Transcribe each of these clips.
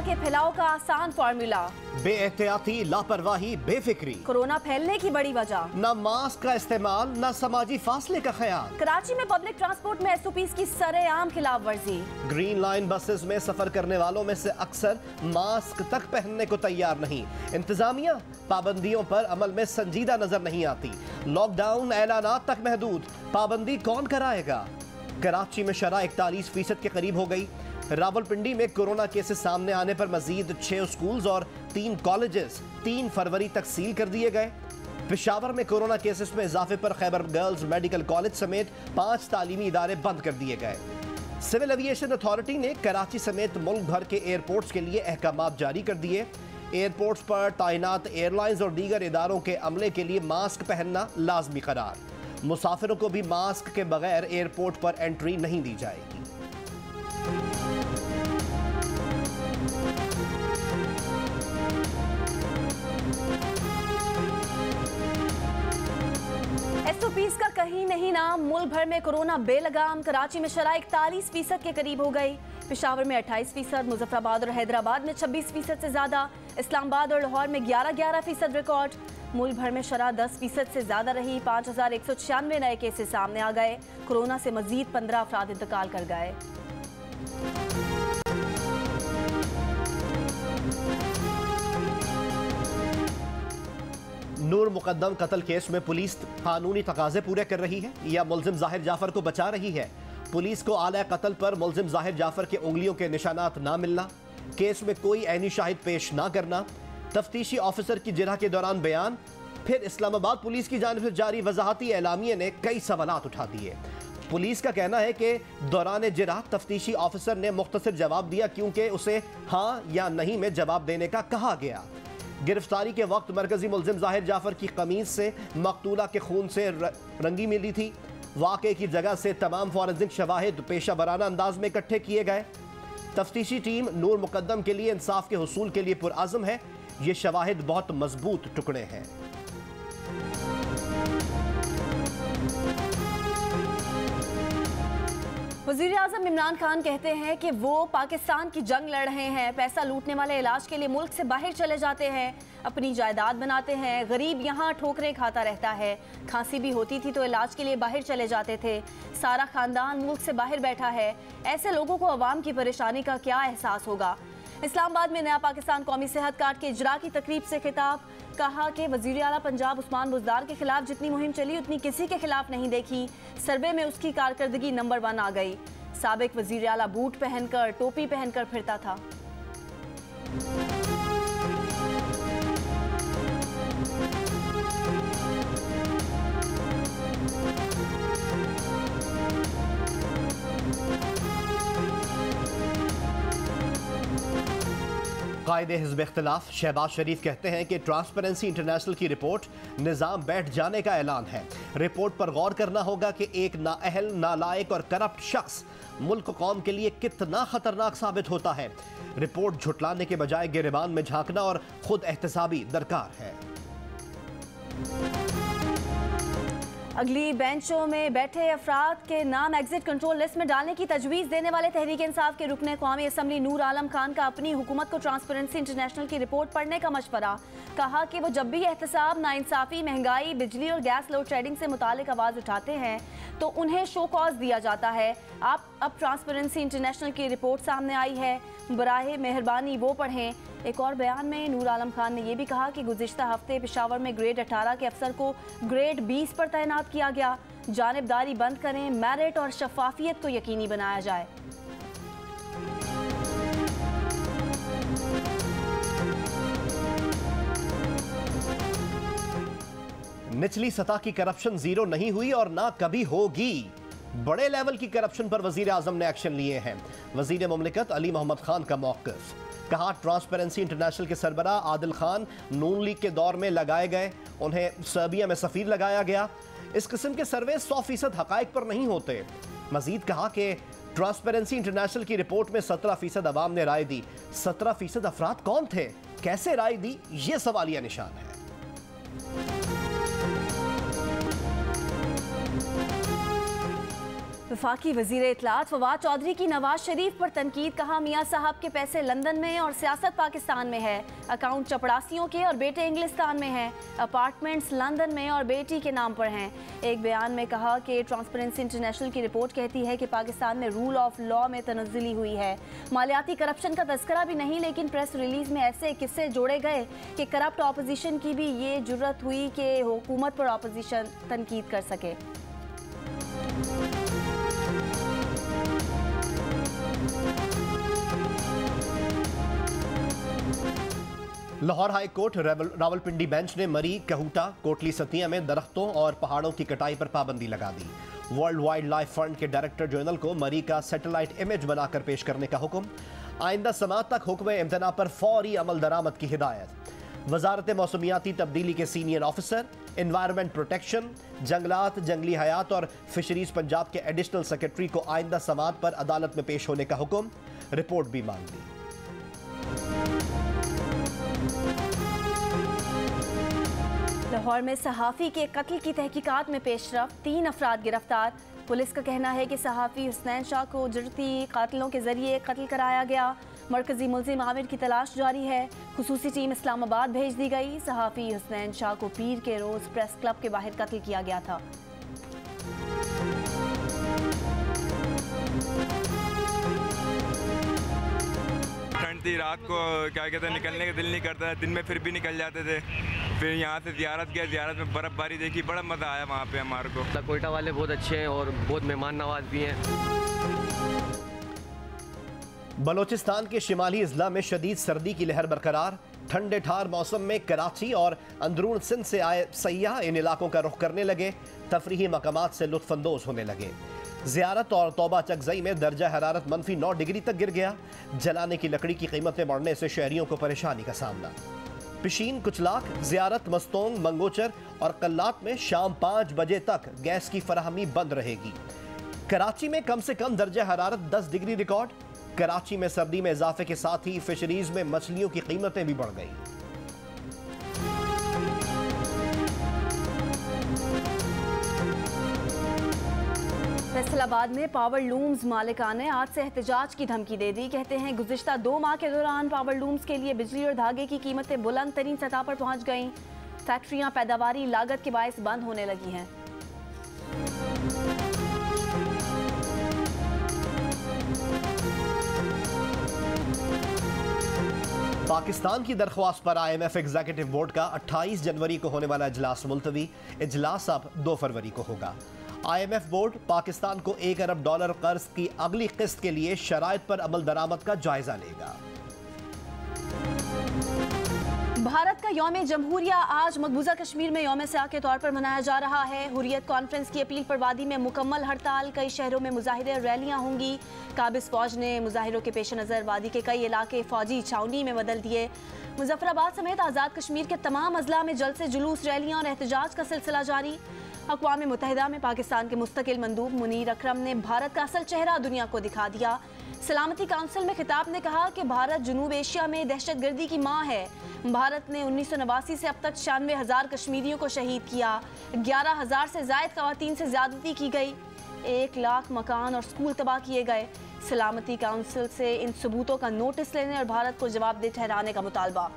के फैलाव का आसान फॉर्मूला। बेएहतियाती, लापरवाही, बेफिक्री कोरोना फैलने की बड़ी वजह। न मास्क का इस्तेमाल, न समाजी फासले का ख्याल। कराची में पब्लिक ट्रांसपोर्ट में एसओपीज की सरेआम खिलाफ वर्जी। ग्रीन लाइन बसेस में सफर करने वालों में से अक्सर मास्क तक पहनने को तैयार नहीं। इंतजामिया पाबंदियों पर अमल में संजीदा नजर नहीं आती। लॉकडाउन ऐलानात तक महदूद, पाबंदी कौन कराएगा? कराची में शरह 41% के करीब हो गई। रावलपिंडी में कोरोना केसेस सामने आने पर मजीद 6 स्कूल्स और 3 कॉलेजेस 3 फरवरी तक सील कर दिए गए। पेशावर में कोरोना केसेस में इजाफे पर खैबर गर्ल्स मेडिकल कॉलेज समेत 5 तालीमी इदारे बंद कर दिए गए। सिविल एविएशन अथॉरिटी ने कराची समेत मुल्क भर के एयरपोर्ट्स के लिए अहकाम जारी कर दिए। एयरपोर्ट्स पर तैनात एयरलाइंस और दीगर इदारों के अमले के लिए मास्क पहनना लाजमी करार। मुसाफिरों को भी मास्क के बगैर एयरपोर्ट पर एंट्री नहीं दी जाएगी। एसओपीज का कहीं नहीं नाम, मुल्क भर में कोरोना बेलगाम। कराची में शरह 41% के करीब हो गई। पेशावर में 28%, मुजफ्फराबाद और हैदराबाद में 26% से ज्यादा, इस्लामाबाद और लाहौर में 11% रिकॉर्ड। मुल्क भर में शरह 10% से ज्यादा रही। 5196 नए केसेस सामने आ गए। कोरोना से मजीद 15 अफराद इंतकाल कर गए। नूर मुकद्दम कत्ल केस में पुलिस कानूनी तकाजे पूरे कर रही है या मुलजिम जाहिर जाफर को बचा रही है? पुलिस को आला कत्ल पर मुलजिम जाहिर जाफर के उंगलियों के निशानात ना मिलना, केस में कोई ऐनी शाहिद पेश ना करना, तफ्तीशी ऑफिसर की जिरह के दौरान बयान, फिर इस्लामाबाद पुलिस की जानिब से जारी वजाहती एलामिये ने कई सवालात उठा दिए। पुलिस का कहना है कि दौरान जिरह तफ्तीशी ऑफिसर ने मुख्तसर जवाब दिया क्योंकि उसे हाँ या नहीं में जवाब देने का कहा गया। गिरफ्तारी के वक्त मरकजी मुलजिम जाहिर जाफर की कमीज से मकतूला के खून से रंगी मिली थी। वाक़े की जगह से तमाम फॉरेंसिक शवाहिद पेशा वराना अंदाज में इकट्ठे किए गए। तफ्तीशी टीम नूर मुकद्दम के लिए इंसाफ के हुसूल के लिए पुरआज़म है। ये शवाहिद बहुत मजबूत टुकड़े हैं। वज़ीर आज़म इमरान खान कहते हैं कि वो पाकिस्तान की जंग लड़ रहे हैं। पैसा लूटने वाले इलाज के लिए मुल्क से बाहर चले जाते हैं, अपनी जायदाद बनाते हैं। गरीब यहाँ ठोकरें खाता रहता है। खांसी भी होती थी तो इलाज के लिए बाहर चले जाते थे। सारा खानदान मुल्क से बाहर बैठा है। ऐसे लोगों को अवाम की परेशानी का क्या एहसास होगा? इस्लामाबाद में नया पाकिस्तान कौमी सेहत कार्ड के इजरा की तकरीब से खिताब। कहा कि वज़ीर आला पंजाब उस्मान बुज़दार के खिलाफ जितनी मुहिम चली उतनी किसी के खिलाफ नहीं देखी। सर्वे में उसकी कारकर्दगी नंबर 1 आ गई। साबिक वज़ीर आला बूट पहनकर टोपी पहनकर फिरता था। कायदे हिज़्ब इख्तिलाफ शहबाज शरीफ कहते हैं कि ट्रांसपेरेंसी इंटरनेशनल की रिपोर्ट निज़ाम बैठ जाने का ऐलान है। रिपोर्ट पर गौर करना होगा कि एक नाअहल, नालायक और करप्ट शख्स मुल्क कौम के लिए कितना खतरनाक साबित होता है। रिपोर्ट झुटलाने के बजाय गिरेबान में झांकना और खुद एहतसाबी दरकार है। अगली बेंचों में बैठे अफराद के नाम एग्जिट कंट्रोल लिस्ट में डालने की तजवीज़ देने वाले तहरीक इंसाफ के रुकने कौमी असम्बली नूर आलम खान का अपनी हुकूमत को ट्रांसपेरेंसी इंटरनेशनल की रिपोर्ट पढ़ने का मशवरा। कहा कि वो जब भी एहतसाब, नाइंसाफ़ी, महंगाई, बिजली और गैस लोड शेडिंग से मुतालिक आवाज़ उठाते हैं तो उन्हें शो कॉज दिया जाता है। अब ट्रांसपेरेंसी इंटरनेशनल की रिपोर्ट सामने आई है, बराए मेहरबानी वो पढ़ें। एक और बयान में नूर आलम खान ने यह भी कहा कि गुज़िश्ता हफ्ते पेशावर में ग्रेड 18 के अफसर को ग्रेड 20 पर तैनात किया गया। जानिबदारी बंद करें, मेरिट और शफाफियत को यकीनी बनाया जाए। निचली सतह की करप्शन जीरो नहीं हुई और ना कभी होगी। बड़े लेवल की करप्शन पर वजीर आजम ने एक्शन लिए हैं। वजीर मुमलिकत अली मोहम्मद खान का मौक़िफ़। कहा ट्रांसपेरेंसी इंटरनेशनल के सरबराह आदिल खान नून लीग के दौर में लगाए गए, उन्हें सर्बिया में सफीर लगाया गया। इस किस्म के सर्वे 100% हकायक पर नहीं होते। मजीद कहा कि ट्रांसपेरेंसी इंटरनेशनल की रिपोर्ट में 17% अवाम ने राय दी। 17% अफराद कौन थे, कैसे राय दी, ये सवालिया निशान है। वफाकी वजीर इत्तलात फवाद चौधरी की नवाज शरीफ पर तनकीद, कहा मियाँ साहब के पैसे लंदन में और सियासत पाकिस्तान में है। अकाउंट चपड़ासियों के और बेटे इंग्लिस्तान में हैं। अपार्टमेंट्स लंदन में और बेटी के नाम पर हैं। एक बयान में कहा कि ट्रांसपेरेंसी इंटरनेशनल की रिपोर्ट कहती है कि पाकिस्तान में रूल ऑफ लॉ में तनज़्ज़ुली हुई है। मालियाती करप्शन का तस्करा भी नहीं, लेकिन प्रेस रिलीज में ऐसे किस्से जोड़े गए कि करप्ट ऑपोजिशन की भी ये जुर्रत हुई कि हुकूमत पर ऑपोजिशन तनकीद कर सके। Lahore high court Rawalpindi bench ने मरी, कहूटा, कोटली सतिया में दरख्तों और पहाड़ों की कटाई पर पाबंदी लगा दी। वर्ल्ड वाइल्ड लाइफ फंड के डायरेक्टर जनरल को मरी का सैटेलाइट इमेज बनाकर पेश करने का हुक्म। आइंदा समाअत तक हुक्म इम्तना पर फौरी अमल दरामद की हिदायत। वजारत मौसमियाती तब्दीली के सीनियर ऑफिसर, एनवायरनमेंट प्रोटेक्शन, जंगलात, जंगली हयात और फिशरीज पंजाब के एडिशनल सेक्रेटरी को आइंदा समाअत पर अदालत में पेश होने का हुक्म। रिपोर्ट भी मांग दी। लाहौर में सहाफ़ी के कत्ल की तहकीकात में पेशरफ, 3 अफराद गिरफ्तार। पुलिस का कहना है कि सहाफ़ी हुसनैन शाह को जड़ती कातिलों के जरिए कत्ल कराया गया। मरकजी मुल्जिम आमिर की तलाश जारी है। खुसूसी टीम इस्लामाबाद भेज दी गई। सहाफ़ी हुसनैन शाह को पीर के रोज़ प्रेस क्लब के बाहर कत्ल किया गया था। ठंड थी, रात को क्या कहते हैं निकलने का दिल नहीं करता था, दिन में फिर भी निकल जाते थे। फिर यहाँ से ज़ियारत किया, ज़ियारत में बर्फ़बारी देखी, बड़ा मज़ा आया वहाँ पे हमारे को। कोयटा वाले बहुत अच्छे हैं और बहुत मेहमान नवाज भी हैं। बलोचिस्तान के शिमाली अजला में शदीद सर्दी की लहर बरकरार। ठंडे ठार मौसम में कराची और अंदरून सिंध से आए सयाह इन इलाकों का रुख करने लगे। तफरीही मकामात से लुत्फानंदोज होने लगे। ज़ियारत और तौबा चकजई में दर्जा हरारत -9 डिग्री तक गिर गया। जलाने की लकड़ी की कीमतें बढ़ने से शहरियों को परेशानी का सामना। पिशीन, कुचलाक, ज़ियारत, मस्तोंग, मंगोचर और कल्लात में शाम 5 बजे तक गैस की फराहमी बंद रहेगी। कराची में कम से कम दर्जा हरारत 10 डिग्री रिकॉर्ड। कराची में सर्दी में इजाफे के साथ ही फिशरीज में मछलियों की कीमतें भी बढ़ गई। फैसलाबाद में पावर लूम्स मालिकान ने आज से एहतजाज की धमकी दे दी। कहते हैं गुज़िश्ता 2 माह के दौरान पावर लूम्स के लिए बिजली और धागे की कीमतें बुलंद तरीन सतह पर पहुंच गईं। फैक्ट्रियां पैदावारी लागत के बायस बंद होने लगी हैं। पाकिस्तान की दरख्वास्त पर IMF एग्जीक्यूटिव बोर्ड का 28 जनवरी को होने वाला इजलास मुलतवी। इजलास अब 2 फरवरी को होगा। IMF बोर्ड पाकिस्तान को $1 अरब कर्ज की अगली किस्त के लिए शराइत पर अमल दरामद का जायजा लेगा। भारत का यौम जमहूरिया आज मकबूजा कश्मीर में यौम स्याह के तौर पर मनाया जा रहा है। हुर्रियत कॉन्फ्रेंस की अपील पर वादी में मुकम्मल हड़ताल, कई शहरों में मुजाहिरे रैलियां होंगी। काबिज फौज ने मुजाहिरों के पेश नज़र वादी के कई इलाके फौजी छावनी में बदल दिए। मुजफ्फराबाद समेत आज़ाद कश्मीर के तमाम अजला में जल्द से जुलूस, रैलियां और एहतजाज का सिलसिला जारी। अक़वाम मुत्तहिदा में पाकिस्तान के मुस्तकिल मंदूब मुनीर अकरम ने भारत का असल चेहरा दुनिया को दिखा दिया। सलामती काउंसिल में खिताब ने कहा कि भारत जनूब एशिया में दहशतगर्दी की मां है। भारत ने 1989 से अब तक 96,000 कश्मीरियों को शहीद किया। 11,000 से ज़ायद ख़वातीन से ज़्यादती की गई। 1 लाख मकान और स्कूल तबाह किए गए। सलामती काउंसिल से इन सबूतों का नोटिस लेने और भारत को जवाबदेह ठहराने का मुतालबा।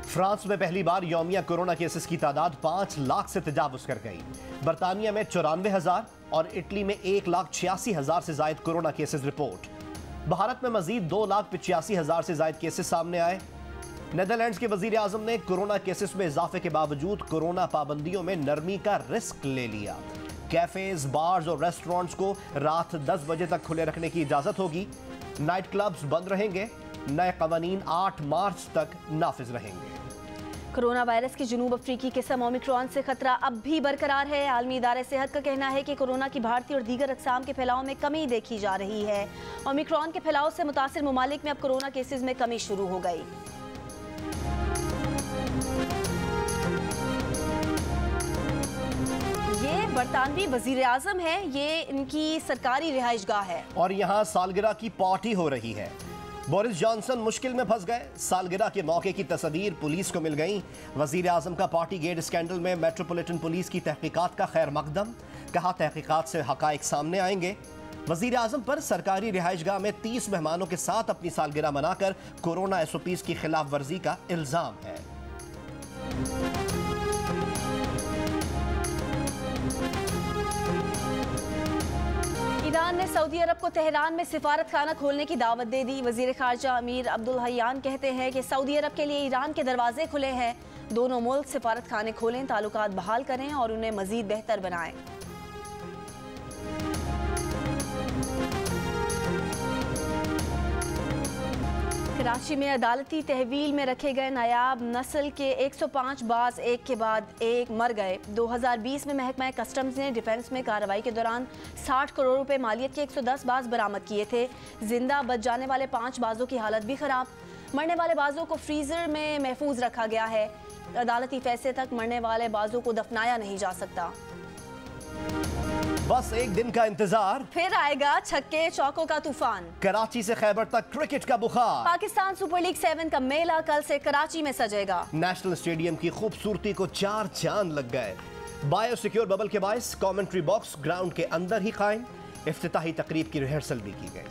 फ्रांस में पहली बार यौमिया कोरोना केसेस की तादाद 5 लाख से तजावुज कर गई। बरतानिया में 94,000 और इटली में 1,86,000 से जायद कोरोना केसेस रिपोर्ट। भारत में मजीद 2,85,000 से जायद केसेस सामने आए। नेदरलैंड्स के वजीर आजम ने कोरोना केसेस में इजाफे के बावजूद कोरोना पाबंदियों में नरमी का रिस्क ले लिया। कैफेज, बार्स और रेस्टोरेंट्स को रात 10 बजे तक खुले रखने की इजाजत होगी। नाइट क्लब्स बंद रहेंगे। नए कवानीन 8 मार्च तक नाफिज रहेंगे। कोरोना वायरस की जनूब अफ्रीकी किस्म ओमिक्रॉन से खतरा अब भी बरकरार है। आलमी इदारे सेहत का कहना है कि कोरोना की भारतीय और दीगर अक़साम के फैलाव में कमी देखी जा रही है। ओमिक्रॉन के फैलाव से मुतासिर ममालिक में अब कोरोना केसेस में कमी शुरू हो गई। ये बरतानवी वजीर आजम है, ये इनकी सरकारी रिहाइशगाह है और यहाँ सालगिरह की पार्टी हो रही है। बोरिस जॉनसन मुश्किल में फंस गए। सालगिरह के मौके की तस्वीर पुलिस को मिल गई। वजीर आजम का पार्टी गेट स्कैंडल में मेट्रोपॉलिटन पुलिस की तहकीकात का खैर मकदम। कहा तहकीकात से हकाइक सामने आएंगे। वजीर आजम पर सरकारी रिहाइशगाह में 30 मेहमानों के साथ अपनी सालगिरह मनाकर कोरोना SOPs की खिलाफ वर्जी का इल्जाम है। ईरान ने सऊदी अरब को तेहरान में सिफारत खाना खोलने की दावत दे दी। वजीर खारजा अमीर अब्दुल हयान कहते हैं कि सऊदी अरब के लिए ईरान के दरवाजे खुले हैं। दोनों मुल्क सिफारत खाने खोलें, ताल्लुकात बहाल करें और उन्हें मजीद बेहतर बनाएं। कराची में अदालती तहवील में रखे गए नायाब नस्ल के 105 बाज एक के बाद एक मर गए। 2020 में महकमा कस्टम्स ने डिफेंस में कार्रवाई के दौरान 60 करोड़ रुपए मालियत के 110 बाज बरामद किए थे। जिंदा बच जाने वाले 5 बाजों की हालत भी खराब। मरने वाले बाजों को फ्रीजर में महफूज रखा गया है। अदालती फैसले तक मरने वाले बाजों को दफनाया नहीं जा सकता। बस एक दिन का इंतजार, फिर आएगा छक्के चौकों का तूफान। कराची से खैबर तक क्रिकेट का बुखार। पाकिस्तान सुपर लीग 7 का मेला कल से कराची में सजेगा। नेशनल स्टेडियम की खूबसूरती को 4 चांद लग गए। बायो सिक्योर बबल के बायस कमेंट्री बॉक्स ग्राउंड के अंदर ही कायम। इफ्तिताही तकरीब की रिहर्सल भी की गई।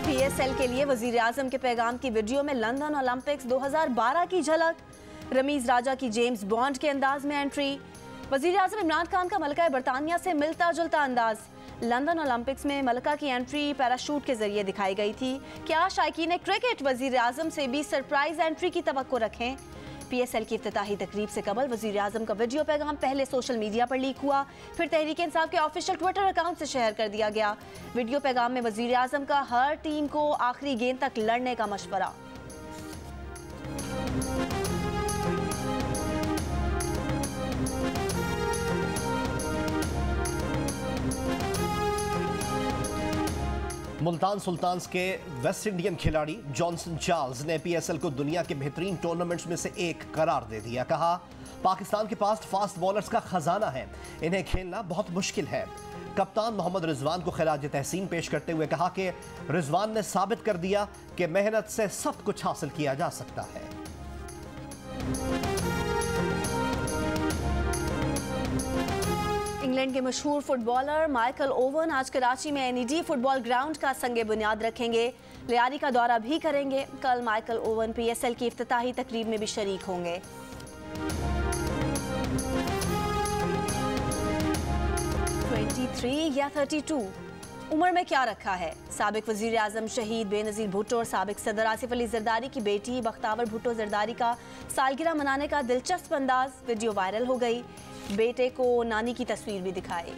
PSL के लिए वजीर आजम के पैगाम की वीडियो में लंदन ओलंपिक्स 2012 की झलक। रमीज राजा की जेम्स बॉन्ड के अंदाज में एंट्री। वजीर आजम इमरान खान का मलका बरतानिया से मिलता जुलता अंदाज। लंदन ओलंपिक्स में मलका की एंट्री पैराशूट के जरिए दिखाई गई थी। क्या शायकीन क्रिकेट वजीर आजम से भी सरप्राइज एंट्री की तवक्को रखें? PSL की इफ्तिताही तकरीब से कबल वजीर आजम का वीडियो पैगाम पहले सोशल मीडिया पर लीक हुआ, फिर तहरीक इंसाफ के ऑफिशियल ट्विटर अकाउंट से शेयर कर दिया गया। वीडियो पैगाम में वजीर आजम का हर टीम को आखिरी गेंद तक लड़ने का मशवरा। मुल्तान सुल्तान्स के वेस्ट इंडियन खिलाड़ी जॉनसन चार्ल्स ने PSL को दुनिया के बेहतरीन टूर्नामेंट्स में से एक करार दे दिया। कहा पाकिस्तान के पास फास्ट बॉलर्स का खजाना है, इन्हें खेलना बहुत मुश्किल है। कप्तान मोहम्मद रिजवान को खिराज तहसीन पेश करते हुए कहा कि रिजवान ने साबित कर दिया कि मेहनत से सब कुछ हासिल किया जा सकता है। इंग्लैंड के मशहूर फुटबॉलर माइकल ओवन आज कराची में NED फुटबॉल ग्राउंड का संगे बुनियाद रखेंगे। लियारी का दौरा भी करेंगे। कल माइकल ओवन PSL की इफ्तिताही तकरीब में भी शरीक होंगे। या 32 उम्र में क्या रखा है? साबिक वजीर आजम शहीद बेनज़ीर भुट्टो और साबिक सदर आसिफ अली जरदारी की बेटी बख्तावर भुट्टो जरदारी का सालगिरह मनाने का दिलचस्प अंदाज। वीडियो वायरल हो गई। बेटे को नानी की तस्वीर भी दिखाई।